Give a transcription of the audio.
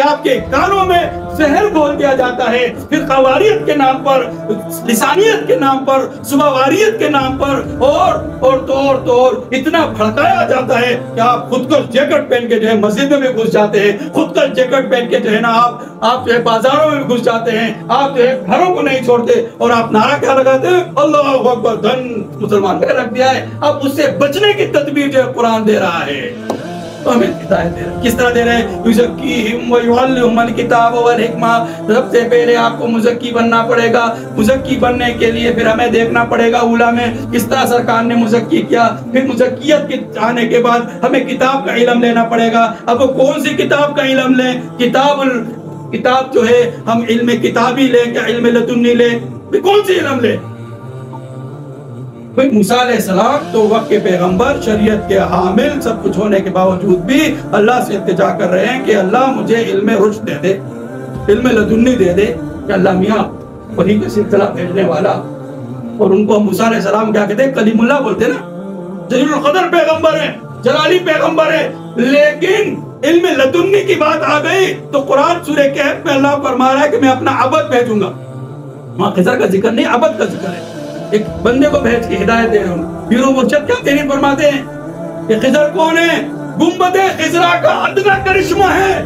آپ کے کانوں میں زہر گھول دیا جاتا ہے، پھر قواریت کے نام پر، لسانیت کے نام پر، صبح واریت کے نام پر اور اتنا بھڑکایا جاتا ہے کہ آپ خود کش جیکٹ پہن کے جو ہے مسجد میں بھی گھس جاتے ہیں، خود کش جیکٹ پہن کے جو ہے نا آپ جو ہے بازاروں میں بھی گھس جاتے ہیں، آپ جو ہے گھروں کو نہیں چھوڑتے، اور آپ نعرہ کیا لگاتے ہیں؟ اللہ اکبر، دھن مسلمان نے رکھ دیا ہے۔ اب اس سے بچنے کی تدبیر جو ہے قرآن دے رہا ہے، تو ہمیں ہدایت دے رہا ہے۔ کس طرح دے رہے ہیں؟ یزکیہم ویعلمہم الکتاب والحکمہ۔ سب سے پہلے آپ کو مزکی بننا پڑے گا، مزکی بننے کے لیے پھر ہمیں دیکھنا پڑے گا اولا میں کس طرح سرکار نے مزکی کیا، پھر مزکیت کے آنے کے بعد ہمیں کتاب کا علم لینا پڑے گا۔ اب وہ کون سی کتاب کا علم لیں؟ کتاب جو ہے ہم علم کتابی لیں کیا علم لدنی لیں؟ کون سی علم لیں؟ موسیٰ علیہ السلام تو وقت کے پیغمبر، شریعت کے حامل، سب کچھ ہونے کے باوجود بھی اللہ سے التجا کر رہے ہیں کہ اللہ مجھے علم رشد دے دے، علم لدنی دے دے، کہ اللہ میاں وہی کا سلسلہ بھیجنے والا۔ اور ان کو موسیٰ علیہ السلام کیا کہتے ہیں؟ کلیم اللہ بولتے ہیں نا، جلیل القدر پیغمبر ہیں، جلالی پیغمبر ہیں، لیکن علم لدنی کی بات آ گئی تو قرآن سورہ کہف میں اللہ فرما رہا ہے کہ میں اپنا عبد بھیجوں گا۔ وہاں خضر کا ذکر نہیں، عبد کا ذکر ہے، ایک بندے کو بھیج کے ہدایت دے رہے ہوں۔ پیر و مرشد کیا تحریر فرماتے ہیں کہ خضر کون ہے؟ گنبد خضرا کا ادنا کرشمہ ہے،